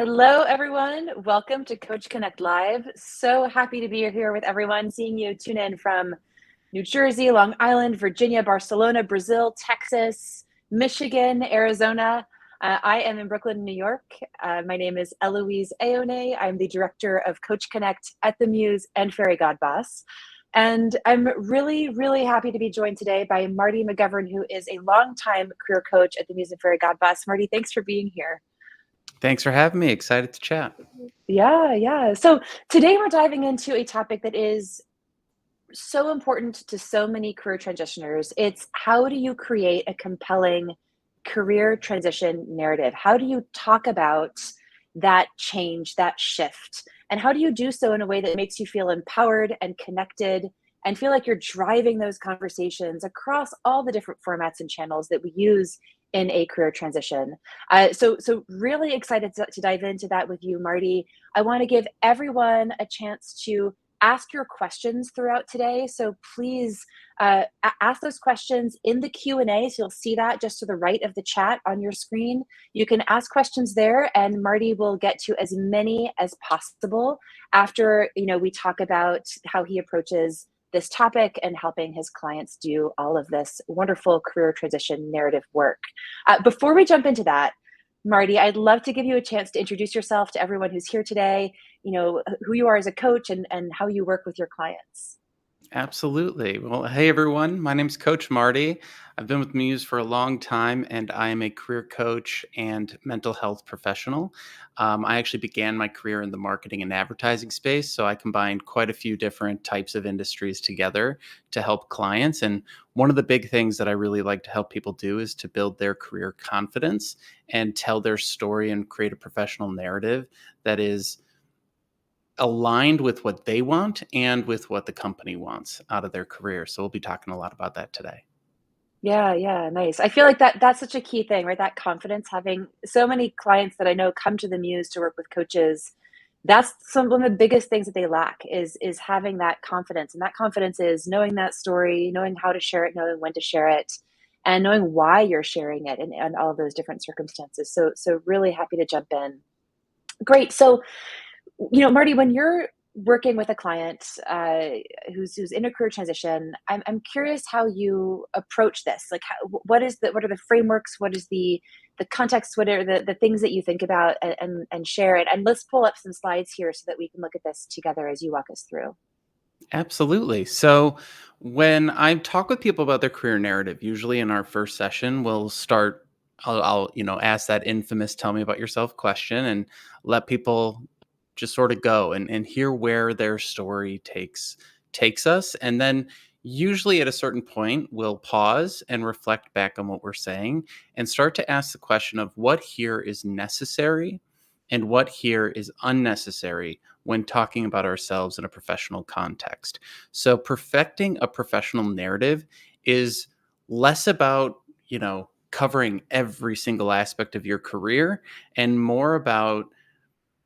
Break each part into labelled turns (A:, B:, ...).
A: Hello, everyone. Welcome to Coach Connect Live. So happy to be here with everyone, seeing you tune in from New Jersey, Long Island, Virginia, Barcelona, Brazil, Texas, Michigan, Arizona. I am in Brooklyn, New York. My name is Eloise Aone. I'm the director of Coach Connect at the Muse and Fairygodboss. And I'm really happy to be joined today by Marty McGovern, who is a longtime career coach at the Muse and Fairygodboss. Marty, thanks for being here.
B: Thanks for having me. Excited to chat.
A: Yeah. So today we're diving into a topic that is so important to so many career transitioners. It's how do you create a compelling career transition narrative? How do you talk about that change, that shift? And how do you do so in a way that makes you feel empowered and connected and feel like you're driving those conversations across all the different formats and channels that we use in a career transition? So really excited to dive into that with you, Marty. I want to give everyone a chance to ask your questions throughout today. So please ask those questions in the Q&A. So you'll see that just to the right of the chat on your screen. You can ask questions there, and Marty will get to as many as possible after we talk about how he approaches this topic and helping his clients do all of this wonderful career transition narrative work. Before we jump into that, Marty, I'd love to give you a chance to introduce yourself to everyone who's here today, who you are as a coach and how you work with your clients.
B: Absolutely. Well, hey, everyone. My name's Coach Marty. I've been with Muse for a long time, and I am a career coach and mental health professional. I actually began my career in the marketing and advertising space, so I combined quite a few different types of industries together to help clients. And one of the big things that I really like to help people do is to build their career confidence and tell their story and create a professional narrative that is aligned with what they want and with what the company wants out of their career. So we'll be talking a lot about that today.
A: Yeah, nice. I feel like that's such a key thing, right? That confidence, having so many clients that I know come to the Muse to work with coaches. That's one of the biggest things that they lack is having that confidence. And that confidence is knowing that story, knowing how to share it, knowing when to share it, and knowing why you're sharing it and all of those different circumstances. So really happy to jump in. Great. So Marty, when you're working with a client who's in a career transition, I'm curious how you approach this. Like, what are the frameworks? What is the context? What are the things that you think about and share it? And let's pull up some slides here so that we can look at this together as you walk us through.
B: Absolutely. So when I talk with people about their career narrative, usually in our first session, we'll start. I'll ask that infamous "Tell me about yourself" question and let people just sort of go and hear where their story takes us, and then usually at a certain point we'll pause and reflect back on what we're saying and start to ask the question of what here is necessary and what here is unnecessary when talking about ourselves in a professional context. So perfecting a professional narrative is less about, covering every single aspect of your career and more about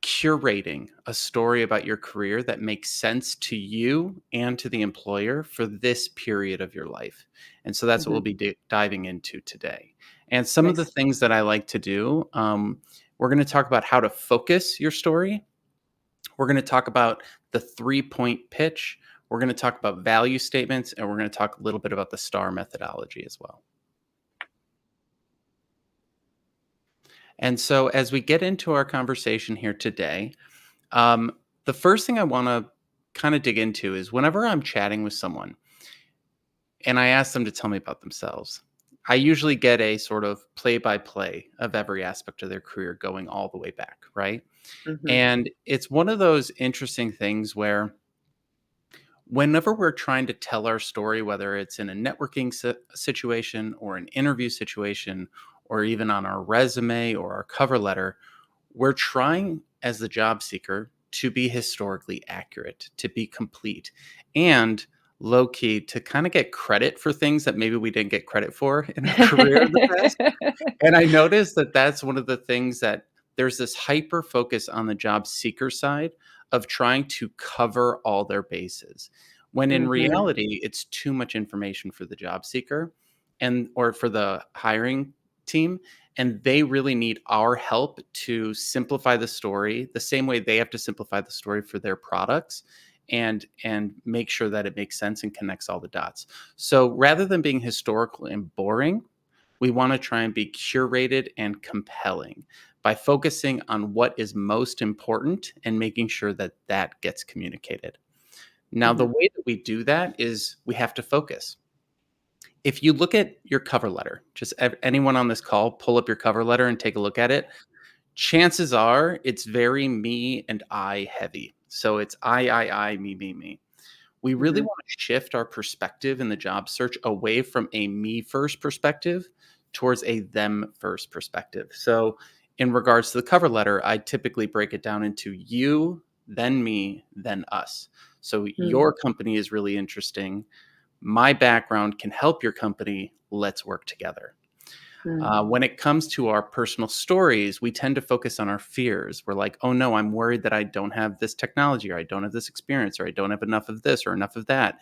B: curating a story about your career that makes sense to you and to the employer for this period of your life. And so that's what
A: Hmm.
B: we'll be diving into today. And some of the
A: Nice.
B: things that I like to do, we're going to talk about how to focus your story. We're going to talk about the 3-point pitch. We're going to talk about value statements, and we're going to talk a little bit about the STAR methodology as well. And so as we get into our conversation here today, the first thing I want to kind of dig into is whenever I'm chatting with someone and I ask them to tell me about themselves, I usually get a sort of play by play of every aspect of their career going all the way back, right?
A: Hmm.
B: And it's one of those interesting things where whenever we're trying to tell our story, whether it's in a networking situation or an interview situation, or even on our resume or our cover letter, we're trying as the job seeker to be historically accurate, to be complete, and low key to kind of get credit for things that maybe we didn't get credit for in our career in the past. And I noticed that that's one of the things that there's this hyper focus on the job seeker side of trying to cover all their bases. When in
A: Hmm.
B: reality, it's too much information for the job seeker and or for the hiring team. and they really need our help to simplify the story the same way they have to simplify the story for their products, and make sure that it makes sense and connects all the dots. So rather than being historical and boring, we want to try and be curated and compelling by focusing on what is most important and making sure that that gets communicated. Now, the
A: Mhm.
B: way that we do that is we have to focus. If you look at your cover letter, just anyone on this call, pull up your cover letter and take a look at it. Chances are it's very me and I heavy. So it's I, me. We really
A: Mhm.
B: want to shift our perspective in the job search away from a me first perspective towards a them first perspective. So, in regards to the cover letter, I typically break it down into you, then me, then us. So,
A: Mm.
B: your company is really interesting. My background can help your company. Let's work together.
A: Mm.
B: When it comes to our personal stories, we tend to focus on our fears. We're like, oh no, I'm worried that I don't have this technology, or I don't have this experience, or I don't have enough of this or enough of that.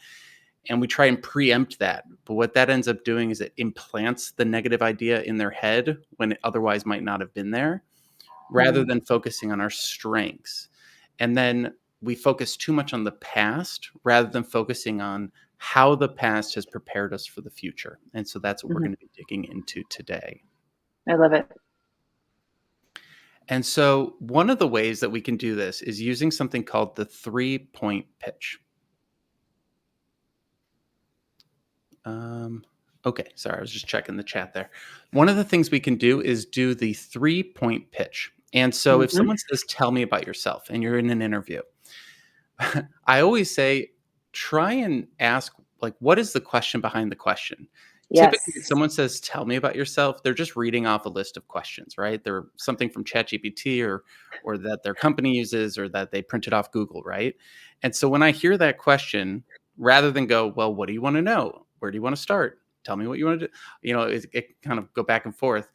B: And we try and preempt that. But what that ends up doing is it implants the negative idea in their head when it otherwise might not have been there, rather
A: Mm.
B: than focusing on our strengths. And then we focus too much on the past rather than focusing on how the past has prepared us for the future. And so that's what we're
A: Mhm.
B: going to be digging into today.
A: I love it.
B: And so, one of the ways that we can do this is using something called the 3-point pitch. Um, okay, sorry, I was just checking the chat there. One of the things we can do is do the 3-point pitch. And so, if
A: Mhm.
B: someone says, "Tell me about yourself," and you're in an interview, I always say, try and ask, like, what is the question behind the question? Typically, if
A: Yes.
B: someone says, "Tell me about yourself," they're just reading off a list of questions, right? They're something from ChatGPT, or that their company uses, or that they printed off Google, right? And so when I hear that question, rather than go, "Well, what do you want to know? Where do you want to start? Tell me what you want to do." It kind of go back and forth.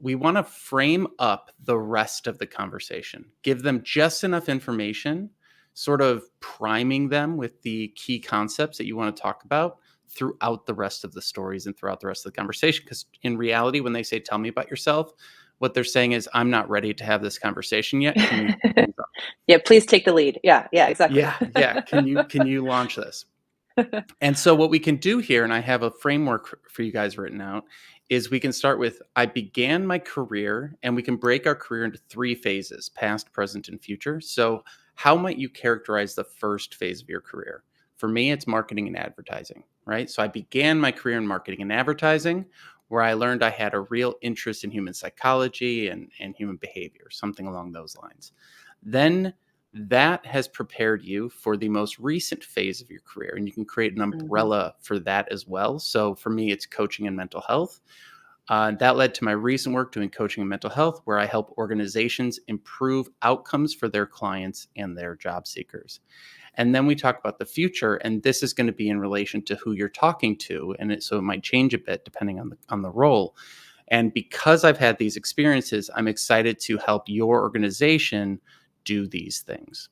B: We want to frame up the rest of the conversation, give them just enough information, sort of priming them with the key concepts that you want to talk about throughout the rest of the stories and throughout the rest of the conversation. Because in reality, when they say, "Tell me about yourself," what they're saying is, "I'm not ready to have this conversation yet. Can you speed things up?"
A: Yeah, please take the lead. Yeah, yeah, exactly.
B: Yeah, yeah. Can you launch this? And so what we can do here, and I have a framework for you guys written out, is we can start with, I began my career, and we can break our career into 3 phases: past, present, and future. So how might you characterize the first phase of your career? For me, it's marketing and advertising, right? So I began my career in marketing and advertising, where I learned I had a real interest in human psychology and human behavior, something along those lines. Then that has prepared you for the most recent phase of your career, and you can create an
A: Mhm.
B: umbrella for that as well. So for me, it's coaching and mental health. That led to my recent work doing coaching and mental health, where I help organizations improve outcomes for their clients and their job seekers. And then we talk about the future, and this is going to be in relation to who you're talking to, and so it might change a bit depending on the role. And because I've had these experiences, I'm excited to help your organization do these things.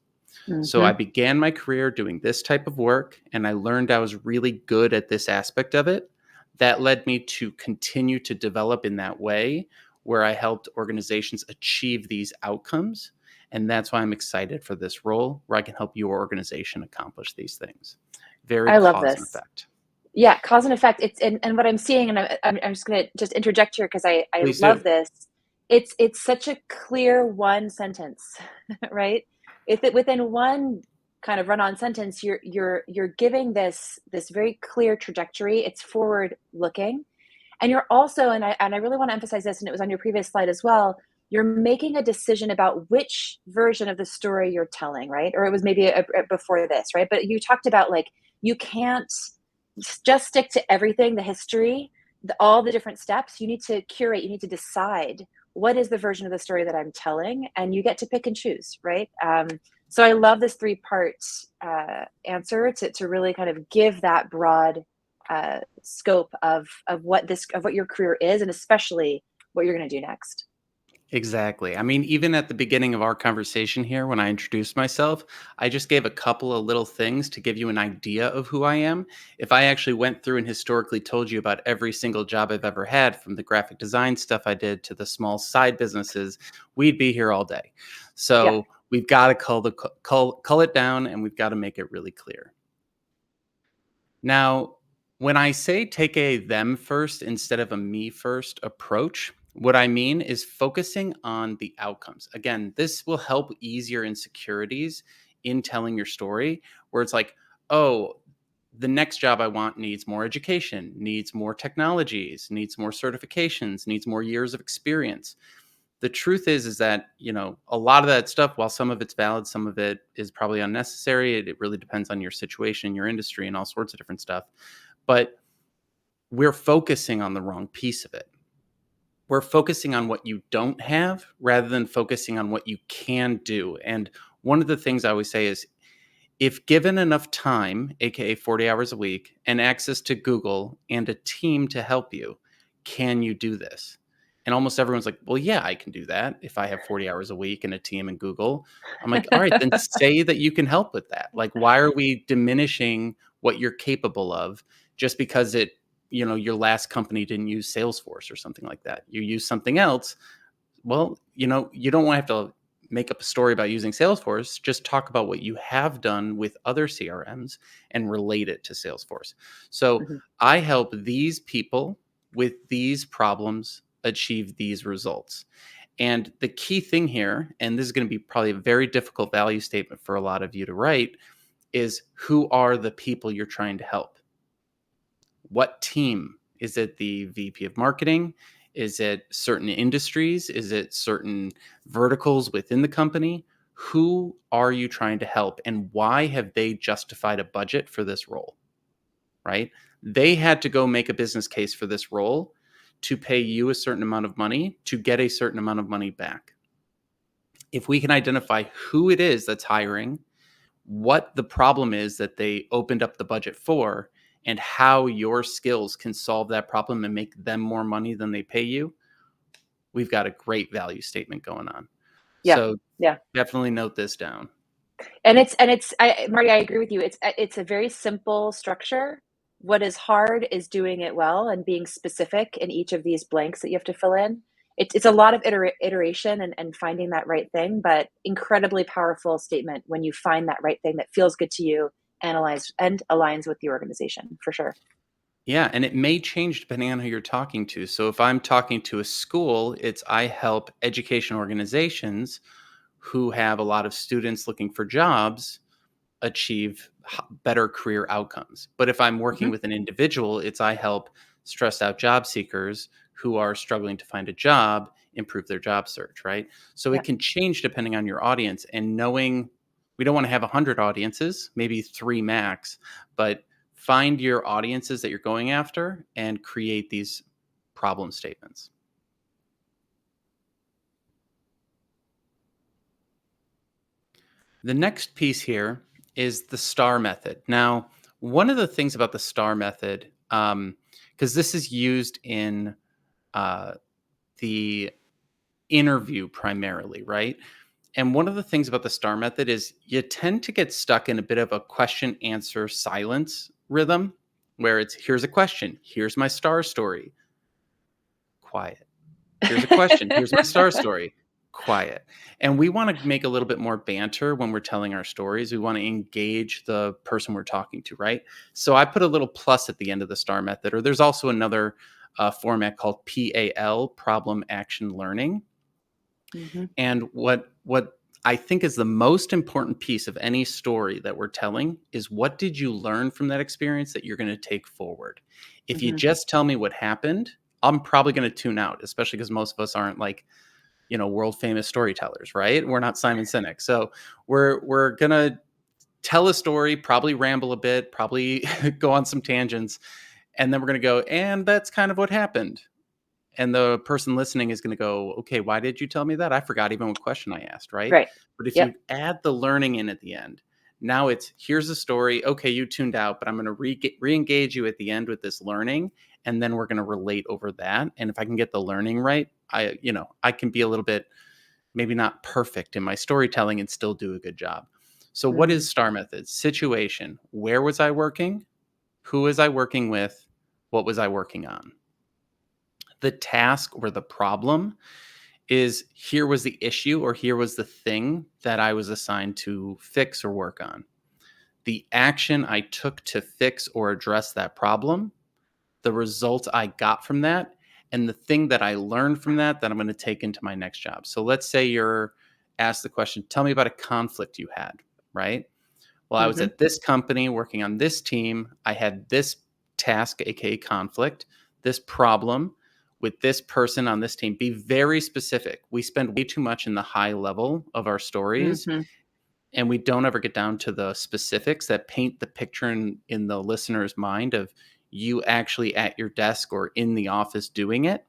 B: So I
A: Mhm.
B: began my career doing this type of work, and I learned I was really good at this aspect of it. That led me to continue to develop in that way, where I helped organizations achieve these outcomes. And that's why I'm excited for this role, where I can help your organization accomplish these things. Very
A: I love
B: cause and
A: this.
B: effect.
A: Yeah, cause and effect. It's and what I'm seeing, and I'm just gonna just interject here because I
B: Please
A: love
B: do.
A: this. It's such a clear one sentence, right? If it within one kind of run-on sentence, you're giving this very clear trajectory. It's forward looking. And you're also, and I really want to emphasize this, and it was on your previous slide as well, you're making a decision about which version of the story you're telling, right? Or it was maybe before this, right? But you talked about like you can't just stick to everything, the history, all the different steps. You need to curate, you need to decide what is the version of the story that I'm telling, and you get to pick and choose, right? So I love this three-part answer to really kind of give that broad scope of what your career is, and especially what you're going to do next.
B: Exactly. I mean, even at the beginning of our conversation here, when I introduced myself, I just gave a couple of little things to give you an idea of who I am. If I actually went through and historically told you about every single job I've ever had, from the graphic design stuff I did to the small side businesses, we'd be here all day.
A: Yeah.
B: So we've got to cull it down, and we've got to make it really clear. Now, when I say take a them first instead of a me first approach, what I mean is focusing on the outcomes. Again, this will help ease your insecurities in telling your story, where it's like, oh, the next job I want needs more education, needs more technologies, needs more certifications, needs more years of experience. The truth is that, a lot of that stuff, while some of it's valid, some of it is probably unnecessary. It really depends on your situation, your industry, and all sorts of different stuff. But we're focusing on the wrong piece of it. We're focusing on what you don't have rather than focusing on what you can do. And one of the things I always say is, if given enough time, aka 40 hours a week, and access to Google and a team to help you, can you do this? And almost everyone's like, well, yeah, I can do that if I have 40 hours a week and a team and Google. I'm like, all right, then say that you can help with that. Like, why are we diminishing what you're capable of just because your last company didn't use Salesforce or something like that? You use something else. Well, you don't want to have to make up a story about using Salesforce. Just talk about what you have done with other CRMs and relate it to Salesforce. So
A: Mhm.
B: I help these people with these problems achieve these results. And the key thing here, and this is going to be probably a very difficult value statement for a lot of you to write, is who are the people you're trying to help? What team? Is it the VP of marketing? Is it certain industries? Is it certain verticals within the company? Who are you trying to help, and why have they justified a budget for this role? Right? They had to go make a business case for this role to pay you a certain amount of money to get a certain amount of money back. If we can identify who it is that's hiring, what the problem is that they opened up the budget for, and how your skills can solve that problem and make them more money than they pay you, we've got a great value statement going on.
A: Yeah.
B: So
A: Yeah.
B: definitely note this down.
A: And it's Marty, I agree with you. It's a very simple structure. What is hard is doing it well and being specific in each of these blanks that you have to fill in. It's a lot of iteration and finding that right thing, but incredibly powerful statement when you find that right thing that feels good to you, analyze and aligns with the organization for sure.
B: Yeah, and it may change depending on who you're talking to. So if I'm talking to a school, it's I help education organizations who have a lot of students looking for jobs achieve better career outcomes. But if I'm working
A: Hmm.
B: with an individual, it's I help stressed out job seekers who are struggling to find a job improve their job search, right? So
A: Yeah.
B: it can change depending on your audience, and knowing we don't want to have 100 audiences, maybe 3 max, but find your audiences that you're going after and create these problem statements. The next piece here is the STAR method. Now, one of the things about the STAR method, because this is used in uh, the interview primarily, right? And one of the things about the STAR method is you tend to get stuck in a bit of a question answer silence rhythm where it's here's a question, here's my star story, quiet. Here's a question. Here's my star story. Quiet. And we want to make a little bit more banter when we're telling our stories. We want to engage the person we're talking to, right? So I put a little plus at the end of the STAR method, or there's also another format called PAL, Problem Action Learning.
A: Hmm.
B: And what I think is the most important piece of any story that we're telling is, what did you learn from that experience that you're going to take forward? If you
A: Hmm.
B: just tell me what happened, I'm probably going to tune out, especially because most of us aren't like, world famous storytellers, right? We're not Simon Sinek. So we're going to tell a story, probably ramble a bit, probably go on some tangents, and then we're going to go, and that's kind of what happened. And the person listening is going to go, okay, why did you tell me that? I forgot even what question I asked, right?
A: Right.
B: But if
A: Yep.
B: you add the learning in at the end, Now it's, here's the story. Okay, you tuned out, but I'm going to re-engage you at the end with this learning, and then we're going to relate over that. And if I can get the learning right, I can be a little bit, maybe not perfect in my storytelling and still do a good job. So what
A: Mm,
B: is STAR method? Situation: where was I working? Who was I working with? What was I working on? The task or the problem is, here was the issue, or here was the thing that I was assigned to fix or work on. The action I took to fix or address that problem, the result I got from that, and the thing that I learned from that I'm going to take into my next job. So let's say you're asked the question, tell me about a conflict you had, right? Well, I was
A: mhm,
B: at this company working on this team. I had this task, aka conflict, this problem with this person on this team. Be very specific. We spend way too much in the high level of our stories,
A: mhm,
B: and we don't ever get down to the specifics that paint the picture in the listener's mind of you actually at your desk or in the office doing it.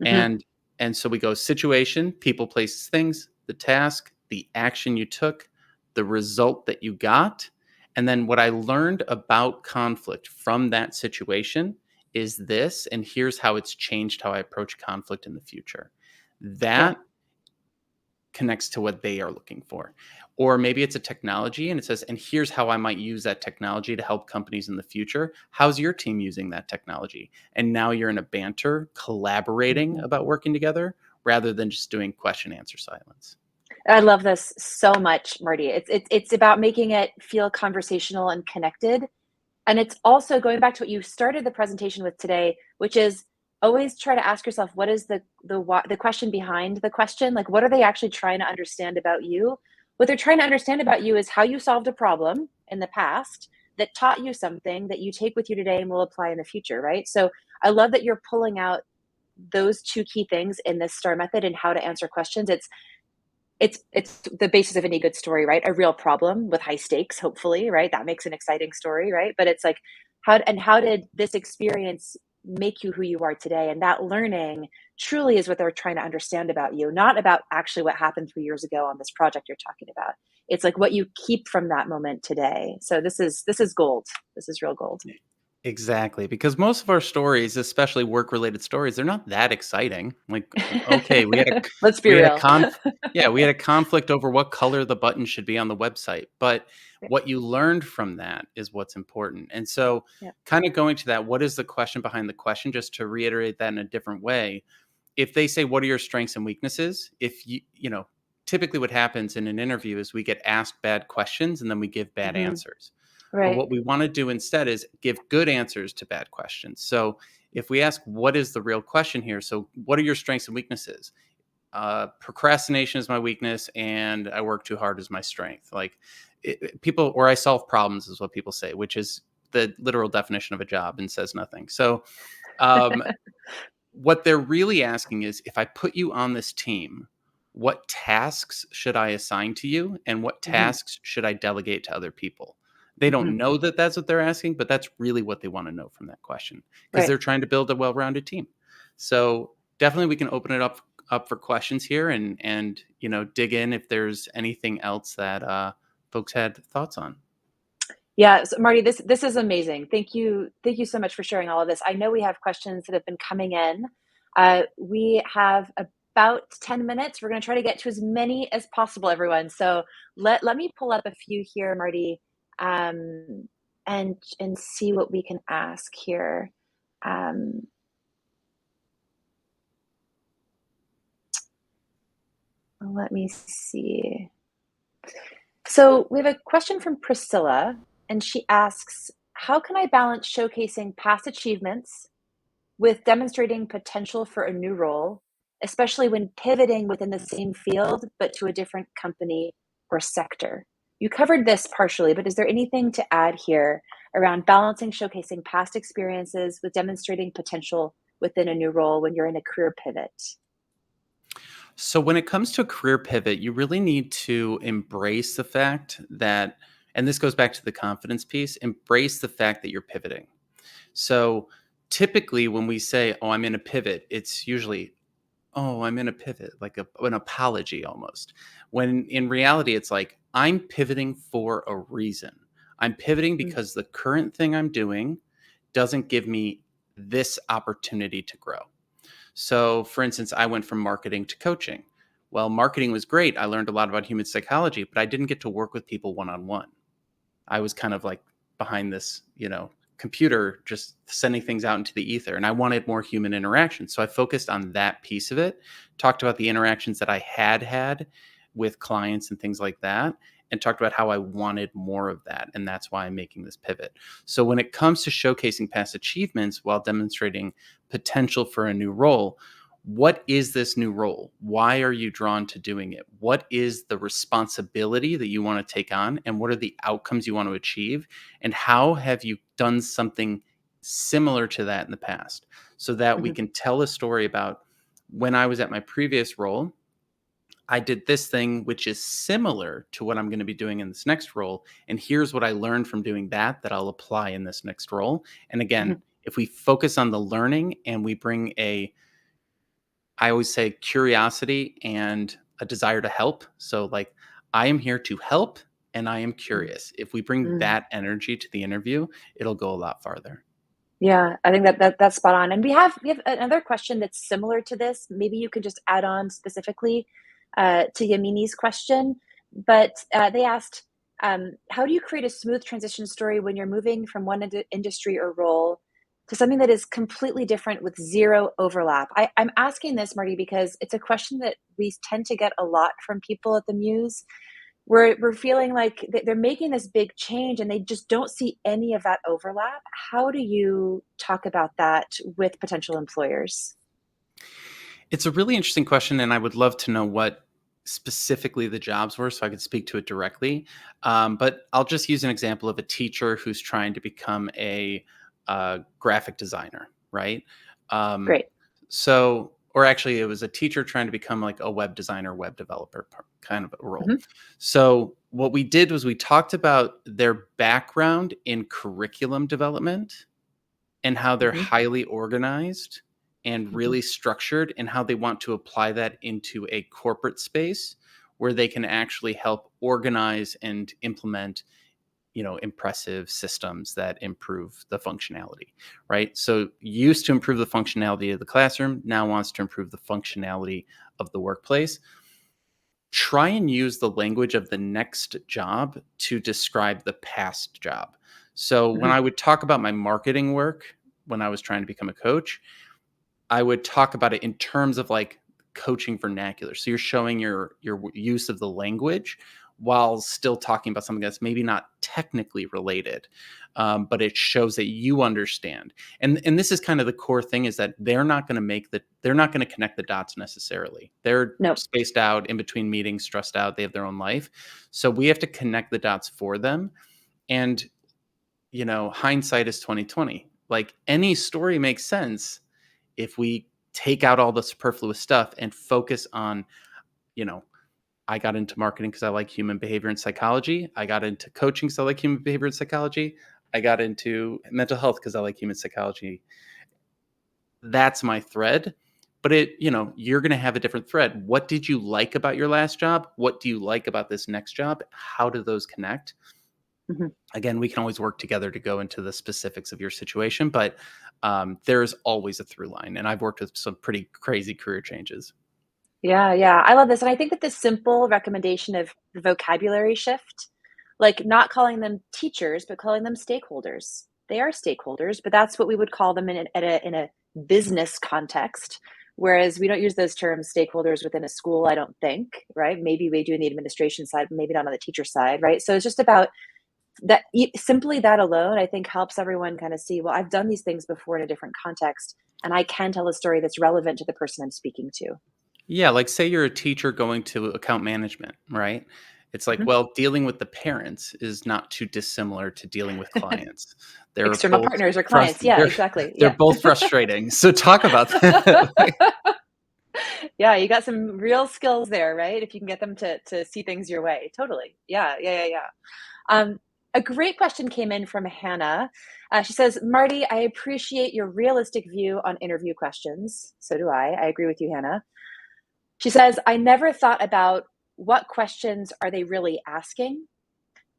A: mhm.
B: And so we go: situation, people, places, things, the task, the action you took, the result that you got, and then what I learned about conflict from that situation is this, and here's how it's changed how I approach conflict in the future.
A: Yeah,
B: That connects to what they are looking for. Or maybe it's a technology and it says, and here's how I might use that technology to help companies in the future. How's your team using that technology? And now you're in a banter, collaborating
A: mhm.
B: about working together rather than just doing question, answer, silence.
A: I love this so much, Marty. It's about making it feel conversational and connected. And it's also going back to what you started the presentation with today, which is always try to ask yourself, what is the question behind the question? Like, what are they actually trying to understand about you? What they're trying to understand about you is how you solved a problem in the past that taught you something that you take with you today and will apply in the future, right? So I love that you're pulling out those two key things in this STAR method and how to answer questions. It's the basis of any good story, right? A real problem with high stakes, hopefully, right? That makes an exciting story, right? But it's like, how did this experience make you who you are today? And that learning truly is what they're trying to understand about you, not about actually what happened 3 years ago on this project you're talking about. It's like what you keep from that moment today. So this is gold. This is real gold.
B: Exactly, because most of our stories, especially work-related stories, they're not that exciting. Like, okay,
A: Let's be
B: we had a
A: real.
B: conf yeah, we had a conflict over what color the button should be on the website, but what you learned from that is what's important. And so,
A: Yeah.
B: kind of going to that, what is the question behind the question? Just to reiterate that in a different way, if they say, "What are your strengths and weaknesses?" If typically what happens in an interview is we get asked bad questions and then we give bad
A: Hmm.
B: answers. But
A: Right.
B: what we want to do instead is give good answers to bad questions. So if we ask, what is the real question here? So, what are your strengths and weaknesses? Procrastination is my weakness, and I work too hard is my strength. Like, people, or I solve problems is what people say, which is the literal definition of a job and says nothing. So, um, what they're really asking is, if I put you on this team, what tasks should I assign to you, and what
A: Hmm.
B: tasks should I delegate to other people? They
A: Hmm.
B: don't know that that's what they're asking, but that's really what they want to know from that question, because
A: Right.
B: they're trying to build a well-rounded team. So definitely we can open it up for questions here, and dig in if there's anything else that folks had thoughts on.
A: Yeah, so Marty, this is amazing. Thank you so much for sharing all of this. I know we have questions that have been coming in. We have about 10 minutes. We're going to try to get to as many as possible, everyone. So let me pull up a few here, Marty, and see what we can ask here. Um, Let me see. So we have a question from Priscilla, and she asks, "How can I balance showcasing past achievements with demonstrating potential for a new role, especially when pivoting within the same field but to a different company or sector?" You covered this partially, but is there anything to add here around balancing showcasing past experiences with demonstrating potential within a new role when you're in a career pivot?
B: So when it comes to a career pivot, you really need to embrace the fact that, and this goes back to the confidence piece, embrace the fact that you're pivoting. So typically when we say, "Oh, I'm in a pivot," it's usually, "Oh, I'm in a pivot," like an apology almost. When in reality, it's like, I'm pivoting for a reason. I'm pivoting
A: Mm,
B: because the current thing I'm doing doesn't give me this opportunity to grow. So, for instance, I went from marketing to coaching. Well, marketing was great. I learned a lot about human psychology, but I didn't get to work with people one on one. I was kind of like behind this, computer just sending things out into the ether. And I wanted more human interaction. So I focused on that piece of it, talked about the interactions that I had with clients and things like that, and talked about how I wanted more of that. And that's why I'm making this pivot. So when it comes to showcasing past achievements while demonstrating potential for a new role, what is this new role? Why are you drawn to doing it? What is the responsibility that you want to take on? And what are the outcomes you want to achieve? And how have you done something similar to that in the past? So that we
A: mhm,
B: can tell a story about when I was at my previous role, I did this thing which is similar to what I'm going to be doing in this next role. And here's what I learned from doing that I'll apply in this next role. And again,
A: mhm.
B: if we focus on the learning and we bring I always say curiosity and a desire to help. So, like, I am here to help and I am
A: Mm,
B: curious. If we bring
A: mm.
B: that energy to the interview, it'll go a lot farther.
A: Yeah, I think that's spot on. And we have another question that's similar to this. Maybe you could just add on specifically to Yamini's question. But they asked, how do you create a smooth transition story when you're moving from one industry or role to something that is completely different with zero overlap? I'm asking this, Marty, because it's a question that we tend to get a lot from people at the Muse. We're feeling like they're making this big change and they just don't see any of that overlap. How do you talk about that with potential employers?
B: It's a really interesting question, and I would love to know what specifically the jobs were so I could speak to it directly. But I'll just use an example of a teacher who's trying to become a graphic designer, right? Um,
A: Great.
B: or actually, it was a teacher trying to become like a web designer, web developer kind of a role.
A: Hmm.
B: So, what we did was we talked about their background in curriculum development and how they're
A: Hmm.
B: highly organized and
A: Hmm.
B: really structured and how they want to apply that into a corporate space where they can actually help organize and implement impressive systems that improve the functionality, right? So used to improve the functionality of the classroom, now wants to improve the functionality of the workplace. Try and use the language of the next job to describe the past job. So when
A: Hmm.
B: I would talk about my marketing work when I was trying to become a coach, I would talk about it in terms of like coaching vernacular. So you're showing your use of the language while still talking about something that's maybe not technically related, but it shows that you understand. And this is kind of the core thing is that they're not going to connect the dots necessarily. They're
A: No.
B: spaced out in between meetings, stressed out. They have their own life, so we have to connect the dots for them. And hindsight is 2020. Like any story makes sense if we take out all the superfluous stuff and focus on, you know, I got into marketing because I like human behavior and psychology. I got into coaching because I like human behavior and psychology. I got into mental health because I like human psychology. That's my thread. But you're going to have a different thread. What did you like about your last job? What do you like about this next job? How do those connect?
A: Hmm.
B: Again, we can always work together to go into the specifics of your situation, but there is always a through line. And I've worked with some pretty crazy career changes.
A: Yeah, yeah. I love this. And I think that this simple recommendation of the vocabulary shift, like not calling them teachers, but calling them stakeholders. They are stakeholders, but that's what we would call them in a business context. Whereas we don't use those terms stakeholders within a school, I don't think, right? Maybe we do in the administration side, but maybe not on the teacher side, right? So it's just about that simply that alone, I think helps everyone kind of see, well, I've done these things before in a different context, and I can tell a story that's relevant to the person I'm speaking to.
B: Yeah, like say you're a teacher going to account management, right? It's like,
A: Mhm.
B: well, dealing with the parents is not too dissimilar to dealing with clients. They're
A: External
B: both
A: partners or clients. Yeah,
B: they're
A: exactly.
B: they're
A: Yeah.
B: both frustrating. So talk about that.
A: Yeah, you got some real skills there, right? If you can get them to see things your way. Totally. Yeah, yeah, yeah, yeah. Um, a great question came in from Hannah. She says, Marty, I appreciate your realistic view on interview questions. So do I. I agree with you, Hannah. She says, I never thought about what questions are they really asking.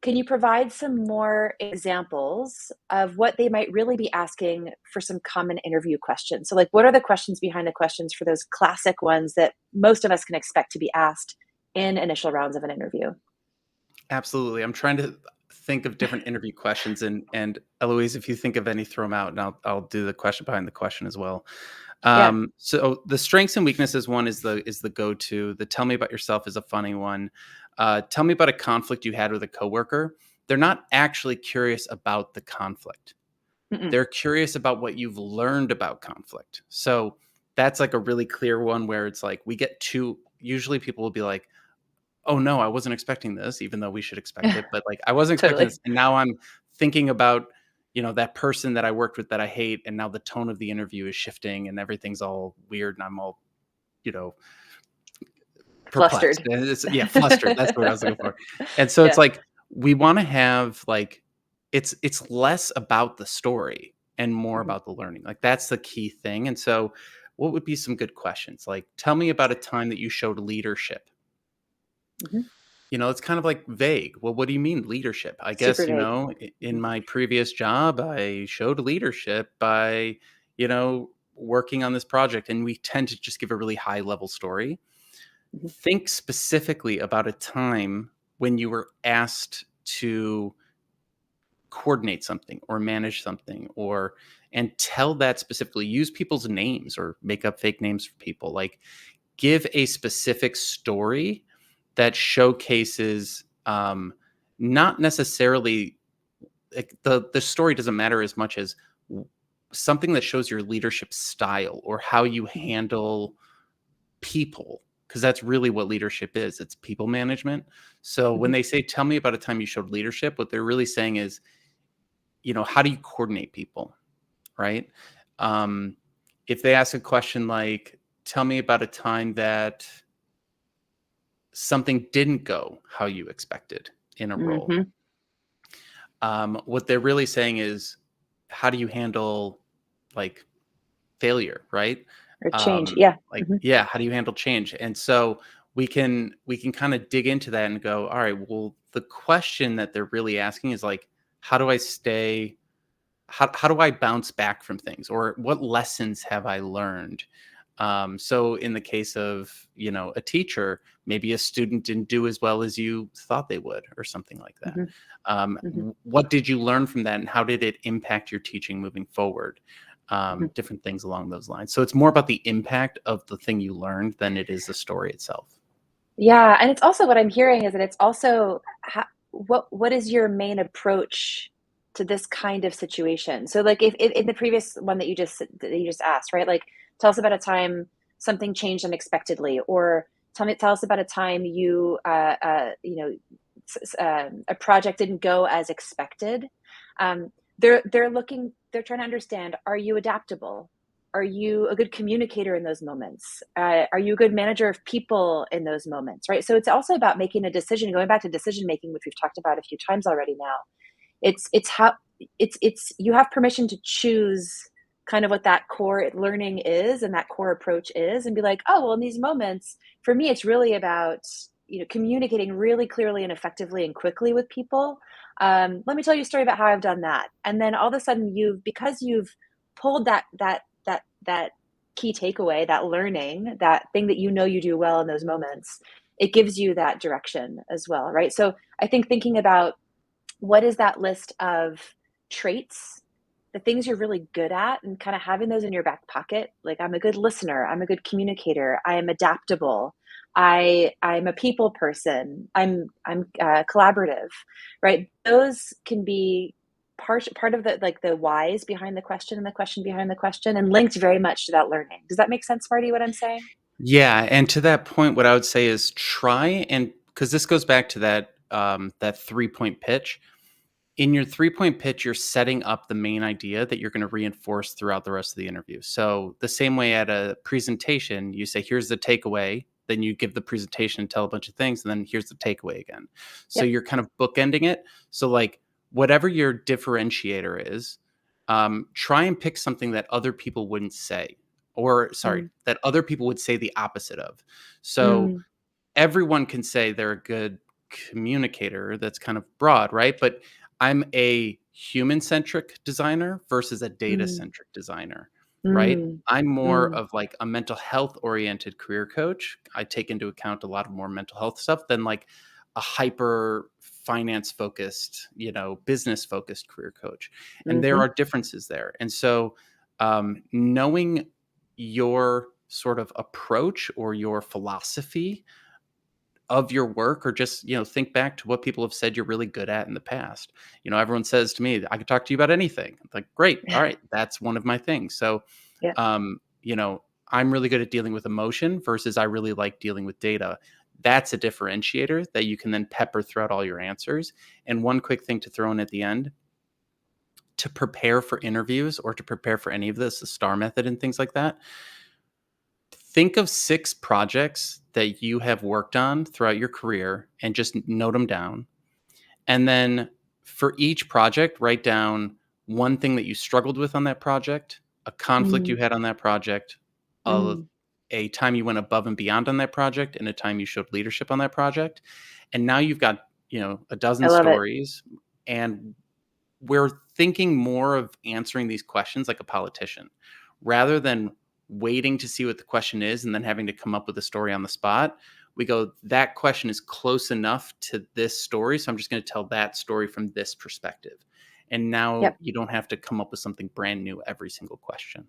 A: Can you provide some more examples of what they might really be asking for some common interview questions? So, like, what are the questions behind the questions for those classic ones that most of us can expect to be asked in initial rounds of an interview?
B: Absolutely. I'm trying to think of different interview questions, and Eloise, if you think of any, throw them out, and I'll do the question behind the question as well.
A: Yeah.
B: So the strengths and weaknesses one is the go-to. The tell me about yourself is a funny one. Tell me about a conflict you had with a coworker. They're not actually curious about the conflict.
A: Mm-mm.
B: They're curious about what you've learned about conflict. So that's like a really clear one where it's like we get too. Usually people will be like, "Oh no, I wasn't expecting this," even though we should expect it. But like, I wasn't expecting
A: Totally.
B: this, and now I'm thinking about that person that I worked with that I hate, and now the tone of the interview is shifting, and everything's all weird, and I'm all you know perplexed.
A: Flustered.
B: And it's yeah, flustered. That's the word I was looking for. And so it's
A: Yeah.
B: like we want to have like it's less about the story and more
A: Hmm.
B: about the learning. Like that's the key thing. And so what would be some good questions? Like tell me about a time that you showed leadership.
A: Hmm.
B: It's kind of like vague. Well, what do you mean leadership? I
A: Super
B: guess,
A: vague.
B: in
A: Mhm.
B: my previous job, I showed leadership by, working on this project. And we tend to just give a really high level story.
A: Mhm.
B: Think specifically about a time when you were asked to coordinate something or manage something and tell that specifically. Use people's names or make up fake names for people. Like give a specific story that showcases not necessarily like the story doesn't matter as much as w- something that shows your leadership style or how you
A: Mhm.
B: handle people, because that's really what leadership is. It's people management. So when
A: Mhm.
B: they say tell me about a time you showed leadership, what they're really saying is, how do you coordinate people, right? um if they ask a question like tell me about a time that something didn't go how you expected in a role.
A: Mhm.
B: What they're really saying is, how do you handle like failure, right?
A: Or change. Yeah. Mhm.
B: Yeah, how do you handle change? And so we can kind of dig into that and go, all right, well, the question that they're really asking is like, how do I stay how do I bounce back from things, or what lessons have I learned? So in the case of a teacher, maybe a student didn't do as well as you thought they would, or something like that.
A: Mhm. Mhm.
B: What did you learn from that, and how did it impact your teaching moving forward?
A: Mhm.
B: Different things along those lines. So it's more about the impact of the thing you learned than it is the story itself.
A: Yeah, and it's also what I'm hearing is that it's also what is your main approach to this kind of situation? So, like, if in the previous one that you just asked, right? Like, tell us about a time something changed unexpectedly, or tell us about a time a project didn't go as expected. They're trying to understand: are you adaptable? Are you a good communicator in those moments? Are you a good manager of people in those moments? Right. So it's also about making a decision. Going back to decision making, which we've talked about a few times already. Now, it's how it's you have permission to choose kind of what that core learning is and that core approach is, and be like, oh well, in these moments, for me, it's really about communicating really clearly and effectively and quickly with people. Let me tell you a story about how I've done that, and then all of a sudden, because you've pulled that key takeaway, that learning, that thing that you do well in those moments, it gives you that direction as well, right? So I think thinking about what is that list of traits, the things you're really good at, and kind of having those in your back pocket. Like, I'm a good listener, I'm a good communicator, I am adaptable, I'm a people person, I'm collaborative, right? Those can be part of the like the whys behind the question and the question behind the question, and linked very much to that learning. Does that make sense, Marty, what I'm saying?
B: Yeah, and to that point, what I would say is try, and because this goes back to that 3 point pitch. In your 3 point pitch, you're setting up the main idea that you're going to reinforce throughout the rest of the interview. So, the same way at a presentation, you say, here's the takeaway. Then you give the presentation and tell a bunch of things. And then here's the takeaway again. So,
A: Yep.
B: you're kind of bookending it. So, like, whatever your differentiator is, try and pick something that other people wouldn't say, or sorry,
A: Mm,
B: that other people would say the opposite of. So
A: mm,
B: everyone can say they're a good communicator. That's kind of broad, right? But I'm a human centric designer versus a data
A: mm,
B: centric designer, right?
A: mm,
B: I'm more
A: mm,
B: of like a mental health oriented career coach. I take into account a lot of more mental health stuff than like a hyper finance focused, business focused career coach. And there
A: mhm,
B: are differences there. And so, knowing your sort of approach or your philosophy of your work, or just think back to what people have said you're really good at in the past. Everyone says to me, I could talk to you about anything. I'm like, great, all right, that's one of my things. So
A: yeah,
B: um you know I'm really good at dealing with emotion versus I really like dealing with data. That's a differentiator that you can then pepper throughout all your answers. And one quick thing to throw in at the end: to prepare for interviews or to prepare for any of this, the star method and things like that, think of 6 projects that you have worked on throughout your career and just note them down. And then for each project, write down one thing that you struggled with on that project, a conflict you
A: mm,
B: had on that project, a,
A: mm.
B: a time you went above and beyond on that project, and a time you showed leadership on that project. And now you've got, a
A: I
B: dozen
A: love it.
B: stories. And we're thinking more of answering these questions like a politician rather than waiting to see what the question is and then having to come up with a story on the spot. We go, that question is close enough to this story, so I'm just going to tell that story from this perspective. And now
A: Yep.
B: you don't have to come up with something brand new every single question.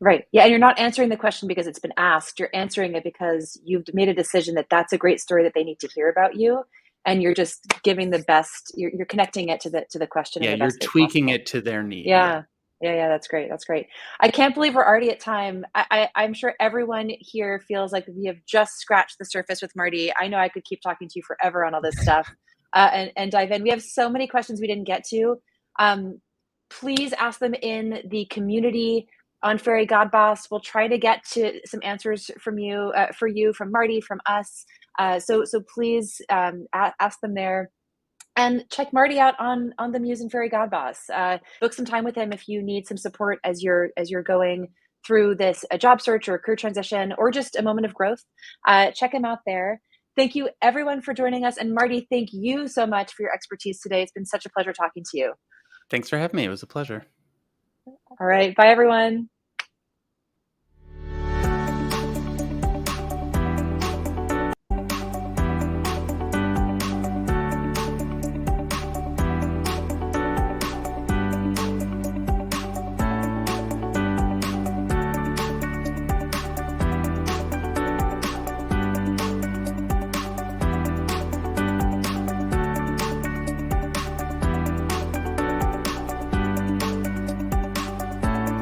A: Right. Yeah, and you're not answering the question because it's been asked. You're answering it because you've made a decision that that's a great story that they need to hear about you, and you're just giving the best. You're connecting it to the question in
B: Yeah,
A: the
B: you're
A: best way
B: tweaking
A: possible.
B: it to their need. Yeah.
A: Yeah. Yeah, yeah, that's great. That's great. I can't believe we're already at time. I'm sure everyone here feels like we have just scratched the surface with Marty. I know I could keep talking to you forever on all this stuff, and dive in. We have so many questions we didn't get to. Um, please ask them in the community on Fairygodboss. We'll try to get to some answers from you, for you, from Marty, from us. So please, ask them there, and check Marty out on the Muse and Fairygodboss. Book some time with him if you need some support as you're going through this a job search or a career transition or just a moment of growth. Check him out there. Thank you everyone for joining us, and Marty, thank you so much for your expertise today. It's been such a pleasure talking to you.
B: Thanks for having me. It was a pleasure.
A: All right, bye everyone.